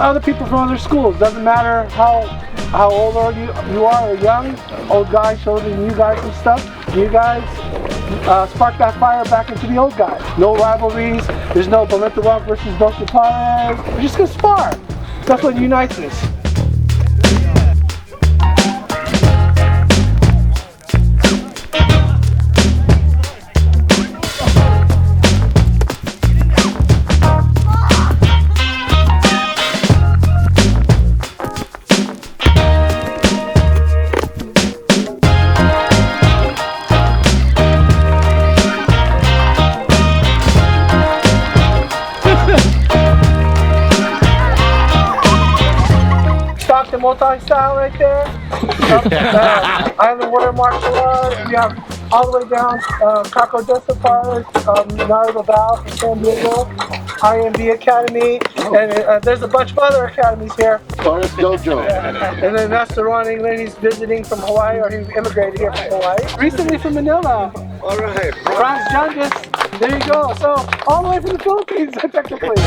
other people from other schools. Doesn't matter how old you are or young. Old guys showing new guys some stuff. You guys spark that fire back into the old guys. No rivalries. There's no Balintawak versus Dexter. We're just gonna spar. That's what unites us. Stockton multi-style right there. Island Water Martial Arts. You have all the way down Caco Desert Park, Narva Val from San Diego, IMB Academy, and there's a bunch of other academies here. Dojo. And then that's the running ladies visiting from Hawaii, or he immigrated here from Hawaii. Recently from Manila. All right. Franz Jungus. There you go. So all the way from the Philippines, technically.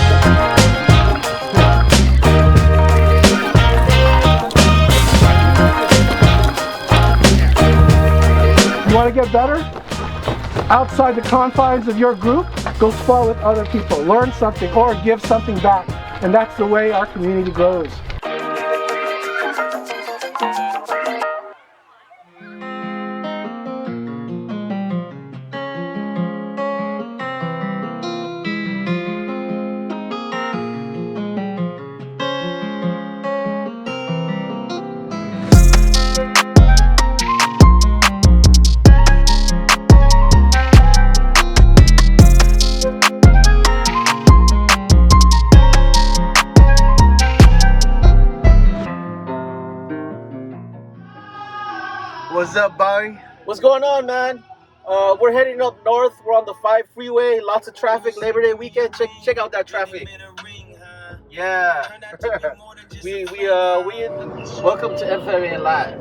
You want to get better? Outside the confines of your group, go spar with other people. Learn something or give something back. And that's the way our community grows. What's up, Bobby? What's going on, man? We're heading up north. We're on the 5 freeway. Lots of traffic. Labor Day weekend. Check out that traffic. Yeah. we welcome to FMA Live,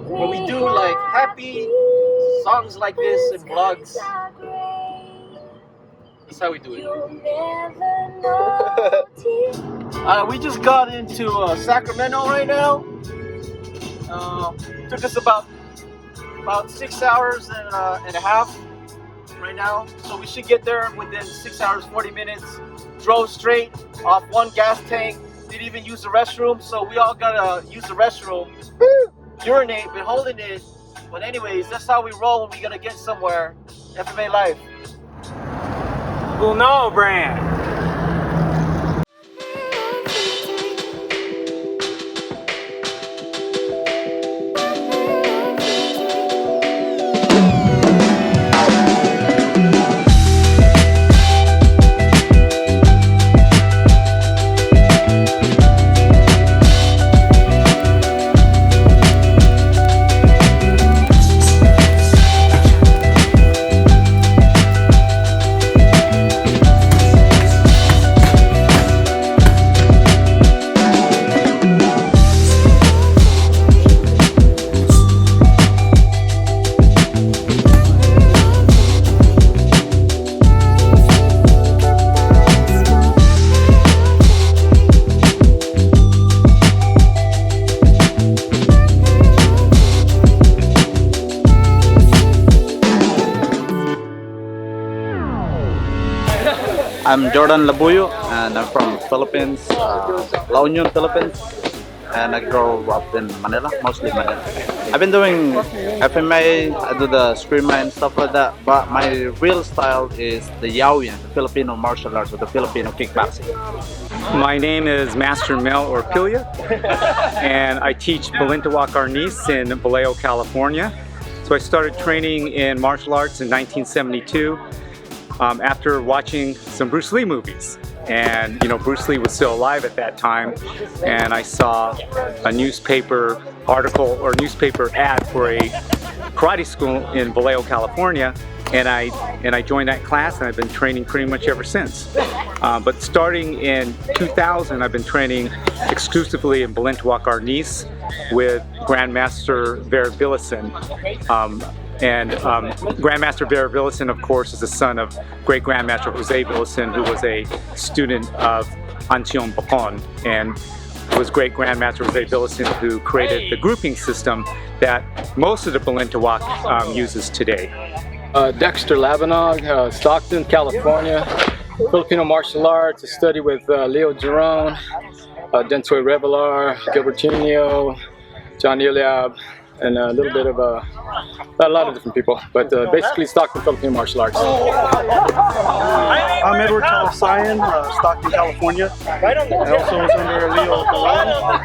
where we do like happy songs like this and vlogs. That's how we do it. We just got into Sacramento right now. Took us about 6 hours and a half right now, so we should get there within 6 hours 40 minutes. Drove straight off one gas tank, didn't even use the restroom, so we all gotta use the restroom. Urinate, been holding it, but anyways, that's how we roll when we gotta get somewhere. FMA Life. Bunal Brand. I'm Jordan Labuyo, and I'm from Philippines, La Union, Philippines, and I grew up in Manila, mostly Manila. I've been doing FMA, I do the Eskrima and stuff like that, but my real style is the Joven, the Filipino martial arts, or the Filipino kickboxing. My name is Master Orpilla, and I teach Balintawak Arnis in Vallejo, California. So I started training in martial arts in 1972 after watching some Bruce Lee movies. And you know, Bruce Lee was still alive at that time, and I saw a newspaper article or newspaper ad for a karate school in Vallejo, California, and I joined that class, and I've been training pretty much ever since. But starting in 2000, I've been training exclusively in Balintawak Arnis with Grandmaster Verabilison. Grandmaster Verabilison, of course, is the son of great Grandmaster Jose Villicin, who was a student of Antion Bacon, and was great Grandmaster Jose Billison, who created the grouping system that most of the Balintawak uses today. Dexter Labonog, Stockton, California. Filipino martial arts. I studied with Leo Giron, Dentoy Revelar, Gilbertino, John Eliab, and a little bit of a lot of different people, but basically Stockton Filipino martial arts. I'm Edward Talisayan, Stockton, California. I also was under Leo Giron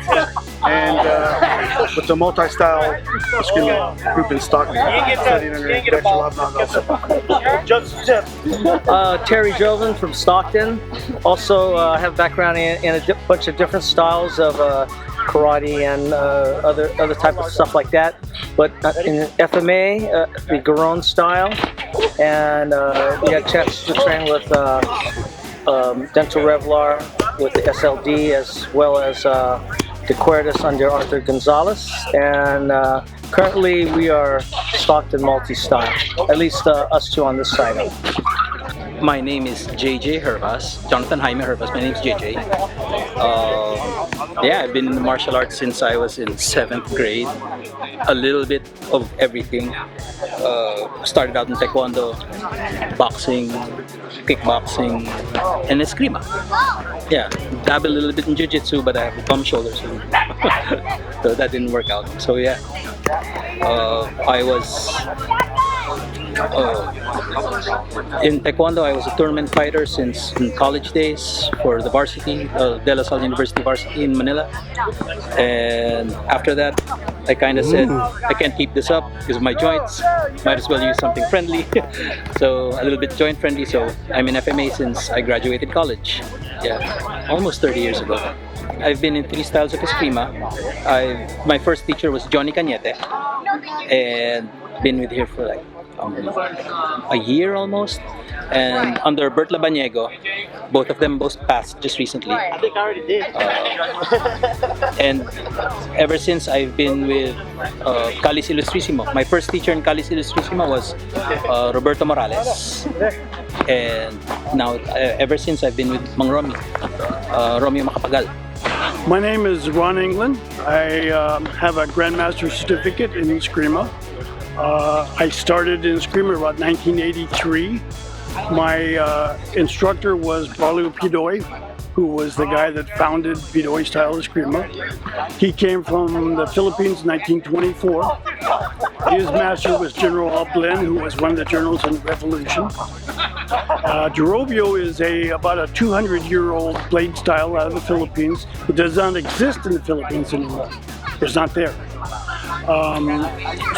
and with the multi-style Eskrima group in Stockton. Studied under Dexter Labunog also. Terry Joven from Stockton. Also have background in a bunch of different styles of karate and other type of stuff like that. But in FMA, the Garon style, and we had a chance to train with Dental Revlar with the SLD, as well as Decuerdas under Arthur Gonzalez, and currently we are Stockton multi-style, at least us two on this side. My name is JJ Hervas, Jonathan Jaime Hervas. My name is JJ. Yeah, I've been in the martial arts since I was in 7th grade. A little bit of everything. Started out in Taekwondo, boxing, kickboxing, and Eskrima. Yeah, dabbled a little bit in Jiu-Jitsu, but I have bum shoulders, so that didn't work out. So yeah, I was in Taekwondo. I was a tournament fighter since in college days for the varsity, De La Salle University varsity in Manila. And after that, I kind of said, I can't keep this up because of my joints. Might as well use something friendly. So a little bit joint friendly. So I'm in FMA since I graduated college. Yeah, almost 30 years ago. I've been in 3 styles of Eskrima. My first teacher was Johnny Cañete, and been with here for like a year almost. And under Bert Labanyego, both of them both passed just recently. I think I already did. And ever since I've been with Calis Ilustrisimo. My first teacher in Calis Ilustrisimo was Roberto Morales. And now, ever since I've been with Mang Romy, Romeo Macapagal. My name is Ron England. I have a Grandmaster certificate in Eskrima. I started in Eskrima about 1983. My instructor was Braulio Pidoy, who was the guy that founded Pidoy style Eskrima. He came from the Philippines in 1924. His master was General Oplen, who was one of the generals in the Revolution. Derobio is about a 200-year-old blade style out of the Philippines. It does not exist in the Philippines anymore. It's not there.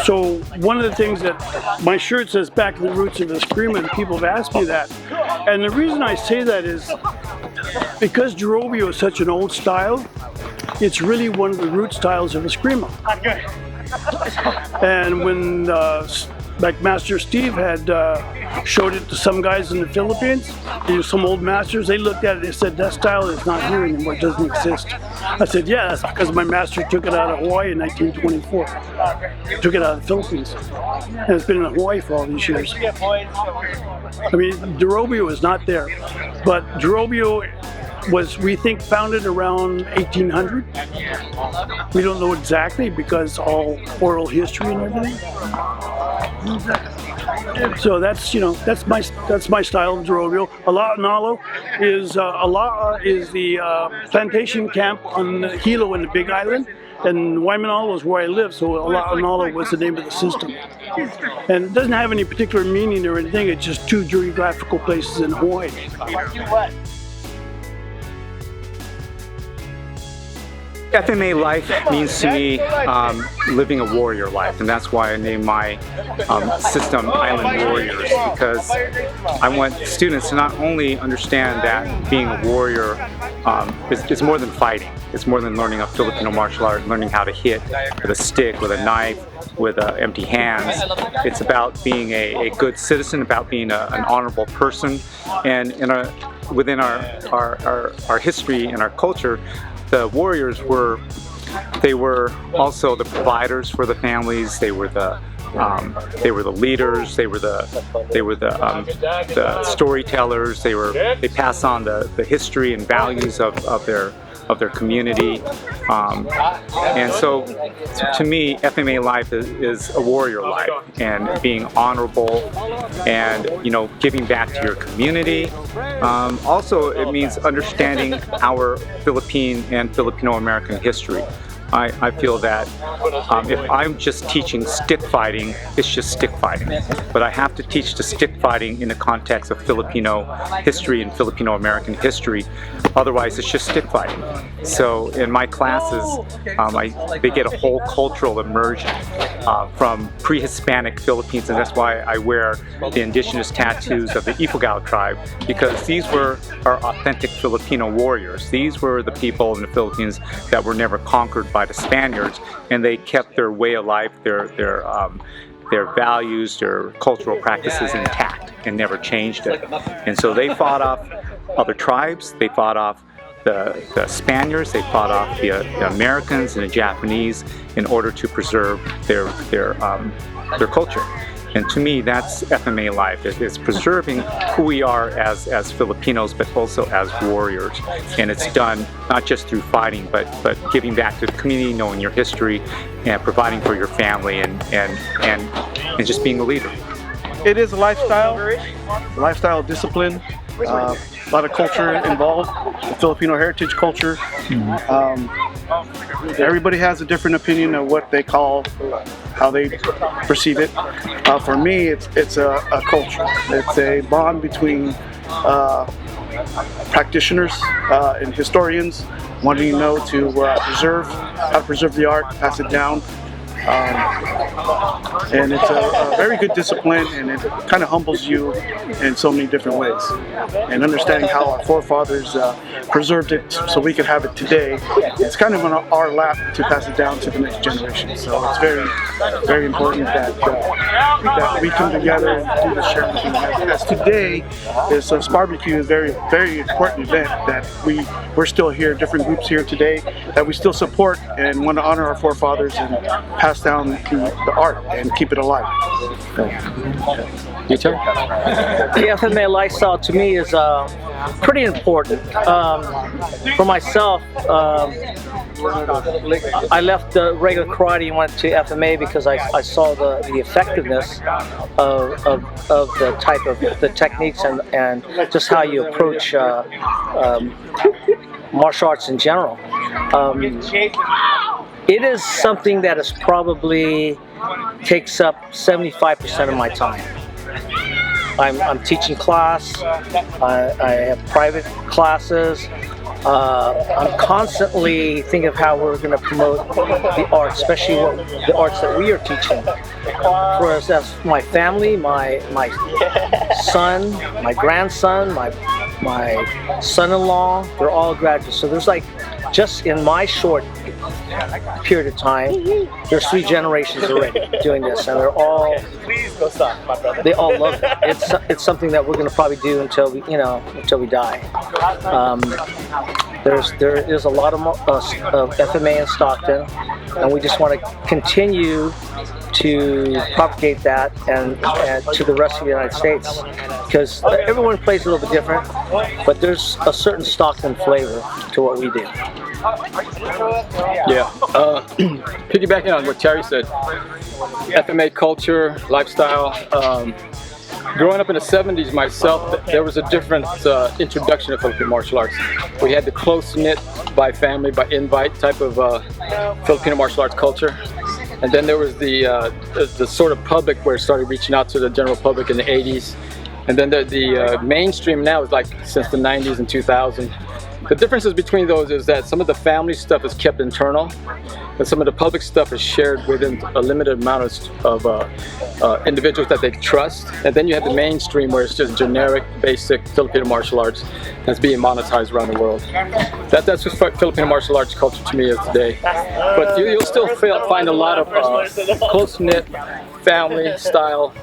So one of the things that my shirt says back in the roots of Eskrima, and people have asked me that. And the reason I say that is because Derobio is such an old style, it's really one of the root styles of Eskrima. And when like Master Steve had showed it to some guys in the Philippines, some old masters, they looked at it and they said, that style is not here anymore, it doesn't exist. I said, yeah, that's because my master took it out of Hawaii in 1924. Took it out of the Philippines. And it's been in Hawaii for all these years. I mean, Derobio is not there, but Derobio was, we think, founded around 1800. We don't know exactly because all oral history and everything. So that's, you know, that's my style of Derobio. Ola'a-Nalo is the plantation camp on Hilo in the Big Island, and Waimanalo is where I live. So Ola'a-Nalo was the name of the system, and it doesn't have any particular meaning or anything. It's just 2 geographical places in Hawaii. FMA Life means to me living a warrior life, and that's why I named my system Island Warriors, because I want students to not only understand that being a warrior is more than fighting. It's more than learning a Filipino martial art, learning how to hit with a stick, with a knife, with empty hands. It's about being a good citizen, about being an honorable person, and within our history and our culture, the warriors were also the providers for the families. They were the They were the leaders. They were the storytellers. They pass on the history and values of their community. And so to me, FMA life is a warrior life, and being honorable and, you know, giving back to your community. Also, it means understanding our Philippine and Filipino-American history. I feel that if I'm just teaching stick fighting, it's just stick fighting. But I have to teach the stick fighting in the context of Filipino history and Filipino-American history. Otherwise, it's just stick fighting. So in my classes, they get a whole cultural immersion from pre-Hispanic Philippines, and that's why I wear the indigenous tattoos of the Ifugao tribe, because these were our authentic Filipino warriors. These were the people in the Philippines that were never conquered by the Spaniards, and they kept their way of life, their values, their cultural practices intact, and never changed it. And so they fought off other tribes, they fought off the Spaniards, they fought off the Americans and the Japanese in order to preserve their culture. And to me, that's FMA life. It's preserving who we are as Filipinos, but also as warriors. And it's done not just through fighting, but giving back to the community, knowing your history, and providing for your family, and just being a leader. It is a lifestyle discipline. A lot of culture involved, the Filipino heritage culture. Everybody has a different opinion of what they call, how they perceive it. For me, it's a culture. It's a bond between practitioners and historians wanting to know how to preserve the art, pass it down. And it's a very good discipline, and it kind of humbles you in so many different ways. And understanding how our forefathers preserved it so we could have it today, it's kind of on our lap to pass it down to the next generation. So it's very, very important that we come together and do the sharing thing. As today is Sparbecue is a very, very important event that we're still here, different groups here today, that we still support and want to honor our forefathers and pass down the art and keep it alive. You too? The FMA lifestyle to me is pretty important. For myself, I left the regular karate and went to FMA because I saw the effectiveness of the type of the techniques and just how you approach martial arts in general. It is something that is probably takes up 75% of my time. I'm teaching class, I have private classes. I'm constantly thinking of how we're going to promote the art, especially the arts that we are teaching. For us, as my family, my son, my grandson, my son-in-law, they're all graduates. So there's like, just in my short period of time, there's 3 generations already doing this, and they're all, they all love it. It's something that we're going to probably do until we die. There is a lot of FMA in Stockton, and we just want to continue to propagate that and to the rest of the United States, because everyone plays a little bit different, but there's a certain Stockton flavor to what we do. Yeah, piggybacking on what Terry said, FMA culture, lifestyle. Growing up in the 70s myself, there was a different introduction to Filipino martial arts. We had the close-knit, by family, by invite type of Filipino martial arts culture. And then there was the sort of public where it started reaching out to the general public in the 80s. And then the mainstream now is like since the 90s and 2000. The differences between those is that some of the family stuff is kept internal, and some of the public stuff is shared within a limited amount of individuals that they trust. And then you have the mainstream where it's just generic, basic Filipino martial arts that's being monetized around the world. That's what Filipino martial arts culture to me is today. But you'll still find a lot of close-knit family style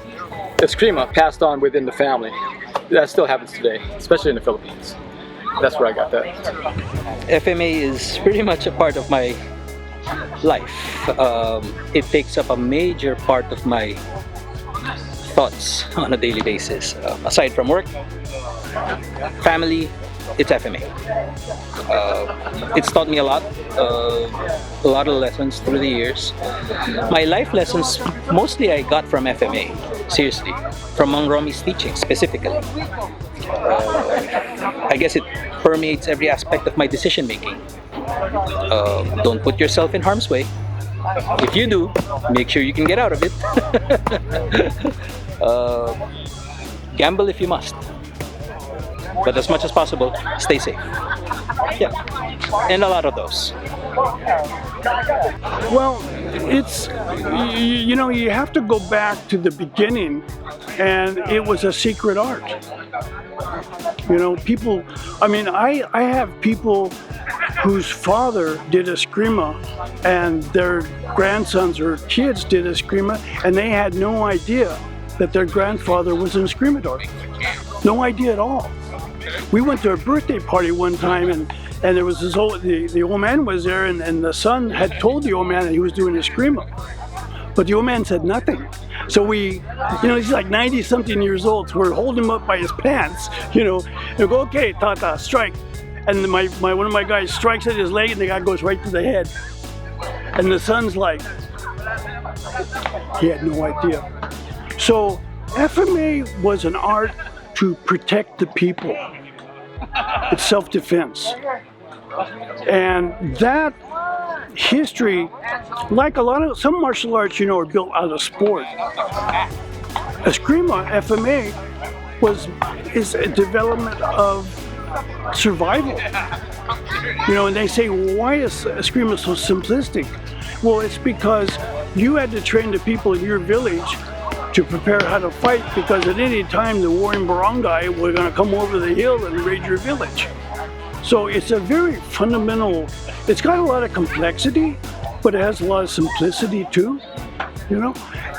Eskrima passed on within the family. That still happens today, especially in the Philippines. That's where I got that. FMA is pretty much a part of my life. It takes up a major part of my thoughts on a daily basis. Aside from work, family, it's FMA. It's taught me a lot of lessons through the years. My life lessons, mostly I got from FMA, seriously, from Mang Romi's teaching specifically. I guess it permeates every aspect of my decision making. Don't put yourself in harm's way. If you do, make sure you can get out of it. Gamble if you must, but as much as possible, stay safe. Yeah, and a lot of those. Well, it's, you know, you have to go back to the beginning, and it was a secret art. You know, people, I mean, I have people whose father did Eskrima and their grandsons or kids did Eskrima, and they had no idea that their grandfather was an Escrimador. No idea at all. We went to a birthday party one time, and there was this old, the old man was there, and the son had told the old man that he was doing Eskrima. But the old man said nothing. So we, you know, he's like 90-something years old, so we're holding him up by his pants, you know, and go, okay, Tata, strike. And one of my guys strikes at his leg, and the guy goes right to the head. And the son's like, he had no idea. So FMA was an art to protect the people. It's self-defense. And that history, like some martial arts, you know, are built out of sport. Eskrima, FMA, is a development of survival. You know, and they say, well, why is Eskrima so simplistic? Well, it's because you had to train the people in your village to prepare how to fight, because at any time the warring barangay were going to come over the hill and raid your village. So it's a very fundamental, it's got a lot of complexity, but it has a lot of simplicity too, you know?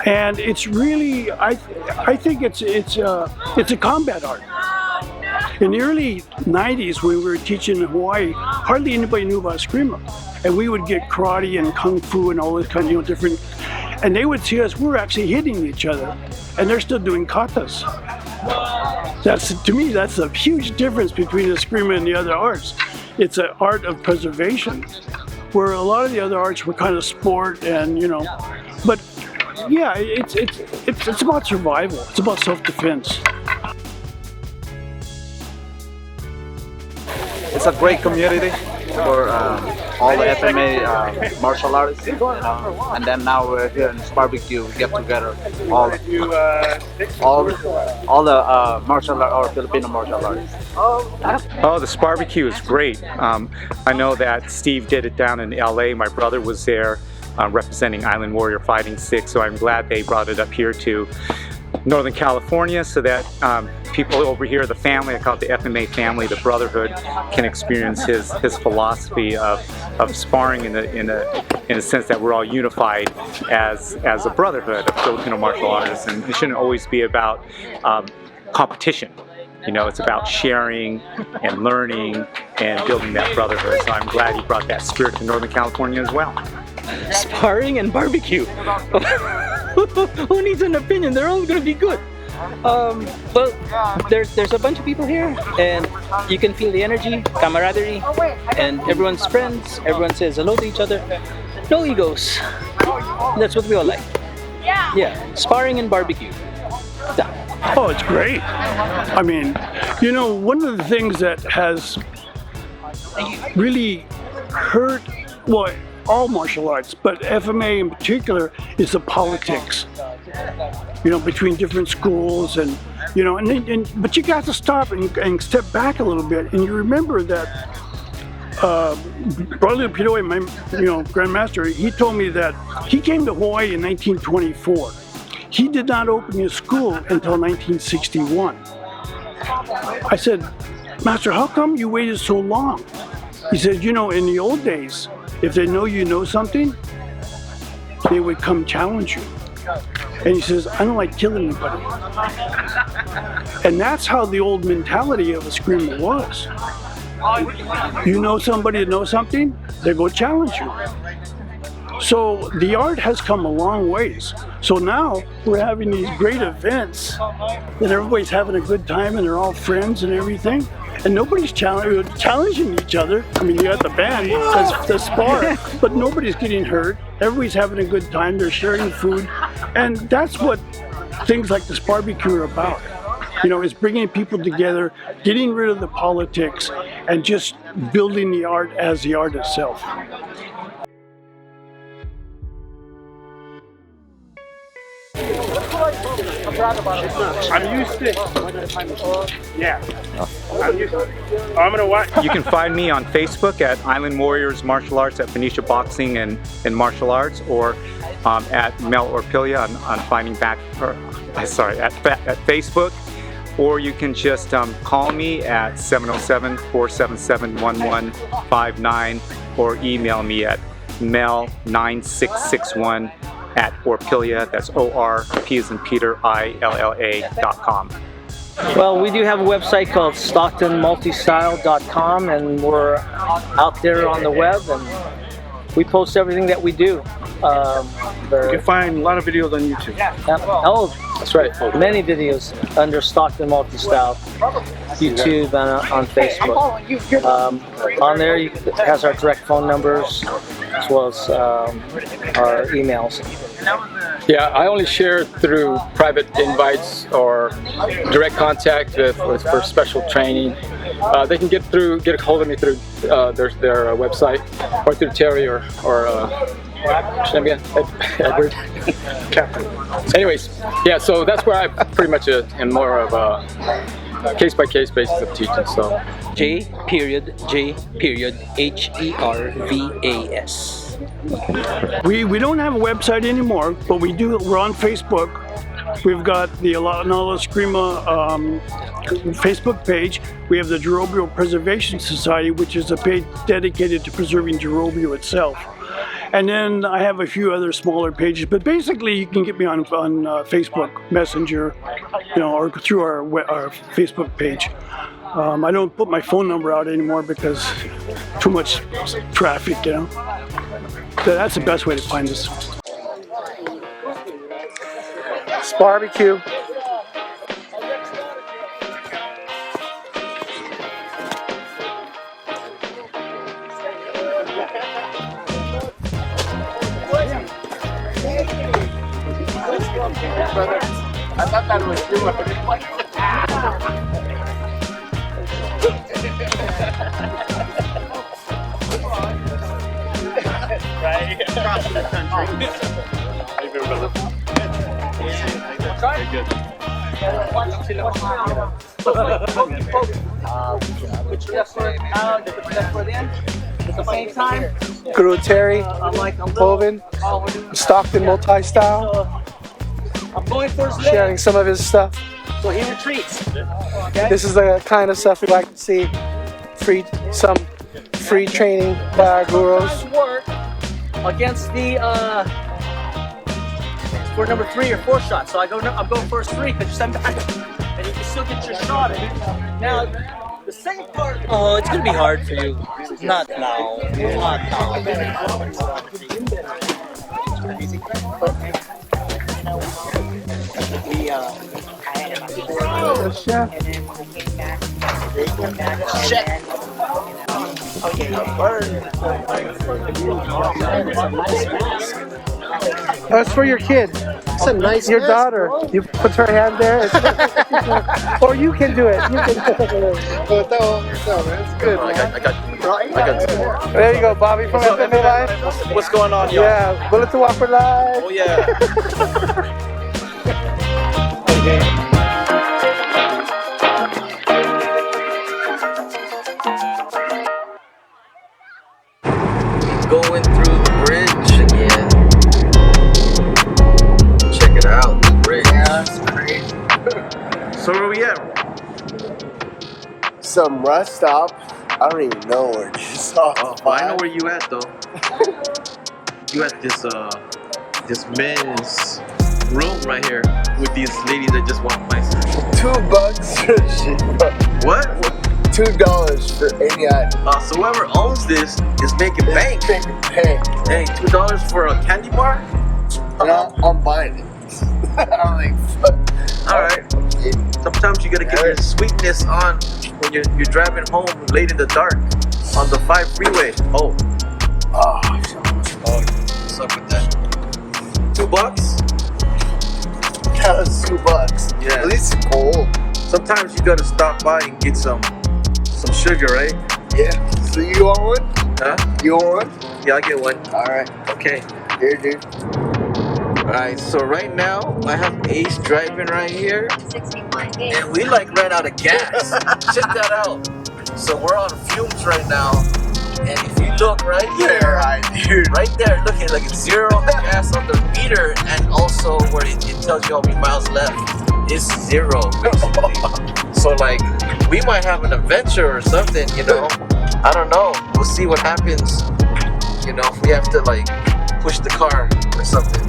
And it's really, I think it's a combat art. In the early 90s, when we were teaching in Hawaii, hardly anybody knew about Eskrima. And we would get karate and kung fu and all this kind of, you know, different, and they would see us, we're actually hitting each other, and they're still doing katas. To me, that's a huge difference between Eskrima and the other arts. It's an art of preservation, where a lot of the other arts were kind of sport and, you know, but yeah, it's about survival. It's about self-defense. It's a great community for all the FMA martial artists, and then now we're here in Sparbecue. We get together all the martial art or Filipino martial artists. Oh, the Sparbecue is great. I know that Steve did it down in LA. My brother was there representing Island Warrior Fighting 6, so I'm glad they brought it up here to Northern California, so that people over here, the family, I call it the FMA family, the brotherhood, can experience his philosophy of sparring in a sense that we're all unified as a brotherhood of Filipino martial artists, and it shouldn't always be about competition. You know, it's about sharing and learning and building that brotherhood. So I'm glad he brought that spirit to Northern California as well. Sparring and barbecue. Who needs an opinion? They're all going to be good. Well, there's a bunch of people here, and you can feel the energy, camaraderie, and everyone's friends. Everyone says hello to each other. No egos. That's what we all like. Yeah, sparring and barbecue. Done. Oh, it's great. I mean, you know, one of the things that has really hurt, well, all martial arts, but FMA in particular, is the politics. You know, between different schools, and you know, but you got to stop and step back a little bit, and you remember that Brother Pinoy, my Grandmaster, he told me that he came to Hawaii in 1924. He did not open his school until 1961. I said, Master, how come you waited so long? He said, you know, in the old days, if they know you know something, they would come challenge you. And he says, I don't like killing anybody. And that's how the old mentality of Eskrima was. You know somebody that knows something, they go challenge you. So the art has come a long ways. So now we're having these great events and everybody's having a good time and they're all friends and everything. And nobody's challenging each other. I mean, you got the band, the spar, but nobody's getting hurt. Everybody's having a good time. They're sharing food. And that's what things like the Sparbecue are about. You know, it's bringing people together, getting rid of the politics, and just building the art as the art itself. I'm used to it. Yeah. I'm used to it. I'm gonna watch. You can find me on Facebook at Island Warriors Martial Arts at Phoenicia Boxing and Martial Arts, or at Mel Orpilla on Finding Back, at Facebook. Or you can just call me at 707-477-1159 or email me at mel9661@Orpilla, that's O-R-P as in Peter, I-L-L-A.com. Well, we do have a website called StocktonMultistyle.com, and we're out there on the web, and we post everything that we do. You can find a lot of videos on YouTube. Oh, that's right. Many videos under Stockton Multistyle, YouTube, and on Facebook. On there, it has our direct phone numbers as well as our emails. Yeah, I only share through private invites or direct contact for special training. They can get a hold of me through their website, or through Terry or Edward. Captain. Anyways, yeah, so that's where I pretty much am more of a case-by-case basis of teaching. So J.Hervas. We don't have a website anymore, but we're on Facebook. We've got the Ola'a-Nalo Eskrima Facebook page. We have the Derobio Preservation Society, which is a page dedicated to preserving Derobio itself. And then I have a few other smaller pages, but basically you can get me on Facebook Messenger, you know, or through our Facebook page. I don't put my phone number out anymore because too much traffic, you know. So that's the best way to find us. Sparbecue. I thought that was you. Right across the country. At the same time, Guro Terry, Joven, Stockton Multi-Style, I'm going for his sharing leg, some of his stuff. so he retreats. Okay? This is the kind of stuff we like to see. Some free training by our gurus. Work against the for number 3 or 4 shots. So I'm going first 3 because you send back, and you can still get your shot in. Now the second part. Oh, it's gonna be hard for you. Not now. Not now. That's for your kid. That's a nice Your daughter. You put her hand there. Or you can do it. You can do it. That's good, man. I got There you go, Bobby from FMA Life. What's going on, y'all? Yeah, Balintawak for life. Oh yeah. Going through the bridge again. Check it out, the bridge. Yeah, that's great. So where we at? Some rest stop. I don't even know where it is. Oh, I know where you at though. You at this men's room right here with these ladies that just walked by. $2 for shit. What? $2 for any item. So whoever owns this is making bank. Making bank. Hey, $2 for a candy bar? I'm buying it. I'm like, fuck. All right. Sometimes you gotta get your sweetness on when you're driving home late in the dark on the 5 freeway. Oh, what's up with that? $2? That was $2. Yeah. At least it's cold. Sometimes you gotta stop by and get some sugar, right? Yeah. So you want one? Huh? You want one? Yeah, I'll get one. All right. Okay. Here, dude. Alright, so right now I have Ace driving right here, and we like ran out of gas. Check that out. So we're on fumes right now, and if you look right here, right there, look at like it's 0 on the gas on the meter, and also where it tells you how many miles left, it's 0 basically. So like we might have an adventure or something, you know. I don't know. We'll see what happens. You know, if we have to like push the car or something.